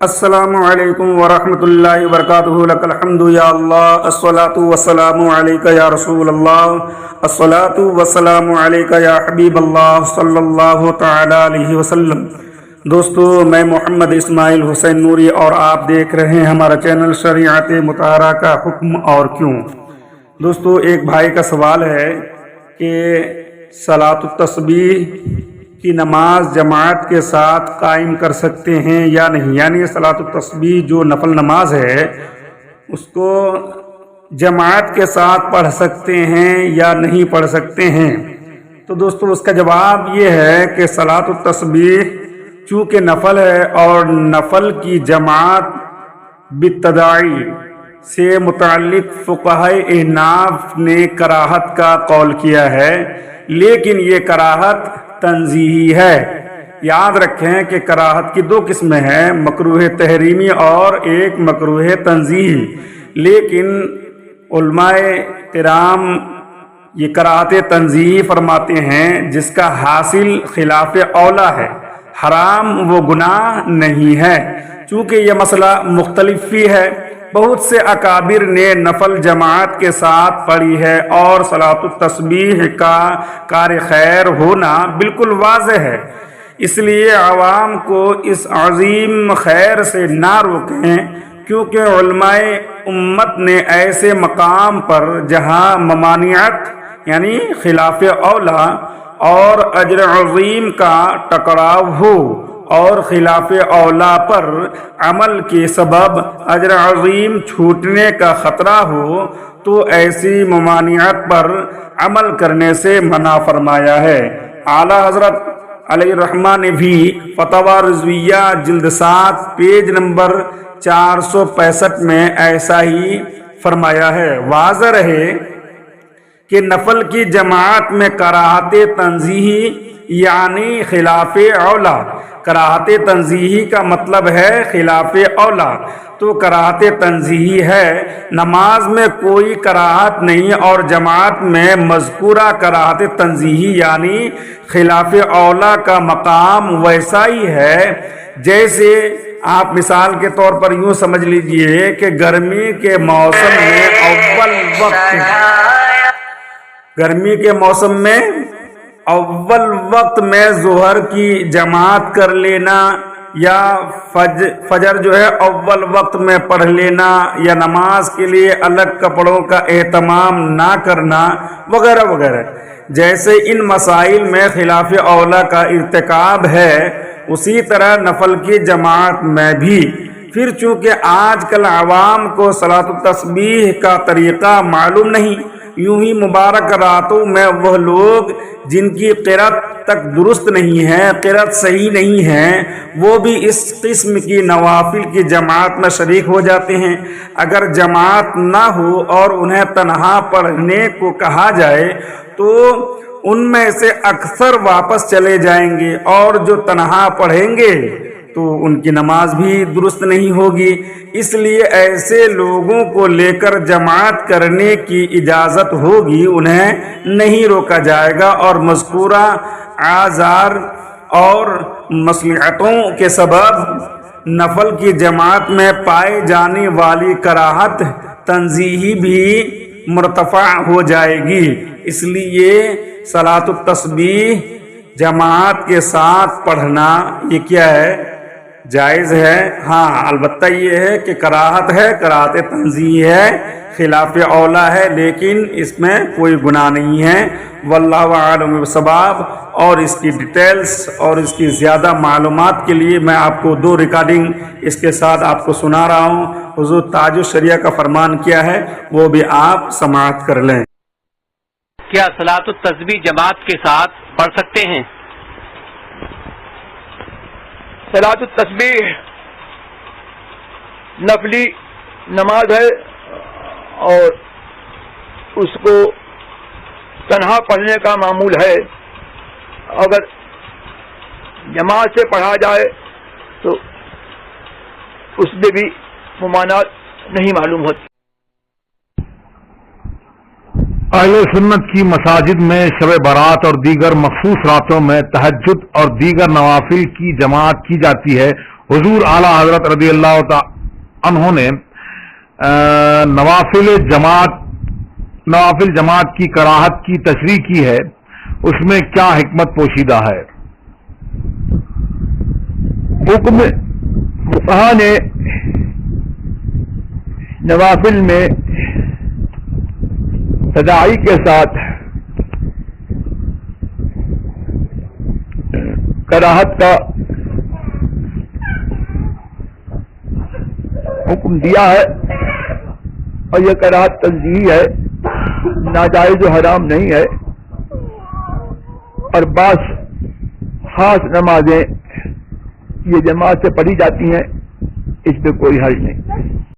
السلام علیکم ورحمۃ اللہ وبرکاتہ لک الحمد یا اللہ الصلاۃ والسلام علیک یا رسول اللہ الصلاۃ والسلام علیک یا حبیب اللہ صلی اللہ تعالی علیہ وسلم۔ دوستو، میں محمد اسماعیل حسین نوری اور آپ دیکھ رہے ہیں ہمارا چینل شریعت مطہرہ کا حکم اور کیوں۔ دوستو، ایک بھائی کا سوال ہے کہ صلاۃ التسبیح کی نماز جماعت کے ساتھ قائم کر سکتے ہیں یا نہیں، یعنی صلاۃ التسبیح جو نفل نماز ہے اس کو جماعت کے ساتھ پڑھ سکتے ہیں یا نہیں پڑھ سکتے ہیں۔ تو دوستو، اس کا جواب یہ ہے کہ صلاۃ التسبیح چونکہ نفل ہے اور نفل کی جماعت بالتداعی سے متعلق فقہائے احناف نے کراہت کا قول کیا ہے، لیکن یہ کراہت تنزیہی ہے۔ یاد رکھیں کہ کراہت کی دو قسمیں ہیں، مکروہ تحریمی اور ایک مکروہ تنزیہی، لیکن علماء کرام یہ کراہت تنزیہی فرماتے ہیں جس کا حاصل خلاف اولا ہے، حرام و گناہ نہیں ہے۔ چونکہ یہ مسئلہ مختلف بھی ہے، بہت سے اکابر نے نفل جماعت کے ساتھ پڑھی ہے اور صلاۃ التسبیح کا کار خیر ہونا بالکل واضح ہے، اس لیے عوام کو اس عظیم خیر سے نہ روکیں، کیونکہ علماء امت نے ایسے مقام پر جہاں ممانعت یعنی خلاف اولا اور اجر عظیم کا ٹکراؤ ہو اور خلاف اولا پر عمل کے سبب اجر عظیم چھوٹنے کا خطرہ ہو تو ایسی ممانعت پر عمل کرنے سے منع فرمایا ہے۔ اعلیٰ حضرت علیہ الرحمہ نے بھی فتاوی رضویہ جلد 7 پیج نمبر 465 میں ایسا ہی فرمایا ہے۔ واضح رہے کہ نفل کی جماعت میں کراہت تنزیہی یعنی خلاف اولا، کراہت تنزیہی کا مطلب ہے خلاف اولا، تو کراہت تنزیہی ہے، نماز میں کوئی کراہت نہیں، اور جماعت میں مذکورہ کراہت تنزیہی یعنی خلاف اولا کا مقام ویسا ہی ہے جیسے آپ مثال کے طور پر یوں سمجھ لیجئے کہ گرمی کے موسم میں اول وقت میں ظہر کی جماعت کر لینا، یا فجر جو ہے اول وقت میں پڑھ لینا، یا نماز کے لیے الگ کپڑوں کا اہتمام نہ کرنا وغیرہ وغیرہ، جیسے ان مسائل میں خلاف اولا کا ارتکاب ہے، اسی طرح نفل کی جماعت میں بھی۔ پھر چونکہ آج کل عوام کو صلاۃ التسبیح کا طریقہ معلوم نہیں، یوں ہی مبارک راتوں میں وہ لوگ جن کی قرأت تک درست نہیں ہے، قرأت صحیح نہیں ہے، وہ بھی اس قسم کی نوافل کی جماعت میں شریک ہو جاتے ہیں۔ اگر جماعت نہ ہو اور انہیں تنہا پڑھنے کو کہا جائے تو ان میں سے اکثر واپس چلے جائیں گے، اور جو تنہا پڑھیں گے تو ان کی نماز بھی درست نہیں ہوگی۔ اس لیے ایسے لوگوں کو لے کر جماعت کرنے کی اجازت ہوگی، انہیں نہیں روکا جائے گا، اور مذکورہ اعذار اور مصلحتوں کے سبب نفل کی جماعت میں پائے جانے والی کراہت تنزیہی بھی مرتفع ہو جائے گی۔ اس لیے صلاۃ التسبیح جماعت کے ساتھ پڑھنا یہ کیا ہے؟ جائز ہے۔ ہاں، البتہ یہ ہے کہ کراہت ہے، کراہت تنزیہی ہے، خلاف اولا ہے، لیکن اس میں کوئی گناہ نہیں ہے۔ واللہ اعلم بالصواب۔ اور اس کی ڈیٹیلز اور اس کی زیادہ معلومات کے لیے میں آپ کو 2 ریکارڈنگ اس کے ساتھ آپ کو سنا رہا ہوں۔ حضور تاج الشریعہ کا فرمان کیا ہے وہ بھی آپ سماعت کر لیں۔ کیا صلاۃ التسبیح جماعت کے ساتھ پڑھ سکتے ہیں؟ صلاۃ التسبیح نفلی نماز ہے اور اس کو تنہا پڑھنے کا معمول ہے، اگر جماعت سے پڑھا جائے تو اس میں بھی ممانعت نہیں معلوم ہوتی۔ اہل سنت کی مساجد میں شب برات اور دیگر مخصوص راتوں میں تہجد اور دیگر نوافل کی جماعت کی جاتی ہے حضور اعلی حضرت رضی اللہ تعالی عنہ نے نوافل جماعت کی کراہت کی تشریح کی ہے، اس میں کیا حکمت پوشیدہ ہے؟ حکم فقہا نے نوافل میں تداعی کے ساتھ کراہت کا حکم دیا ہے، اور یہ کراہت تنزیہی ہے، ناجائز و حرام نہیں ہے، اور بعض خاص نمازیں یہ جماعت سے پڑھی جاتی ہیں، اس پہ کوئی حرج نہیں۔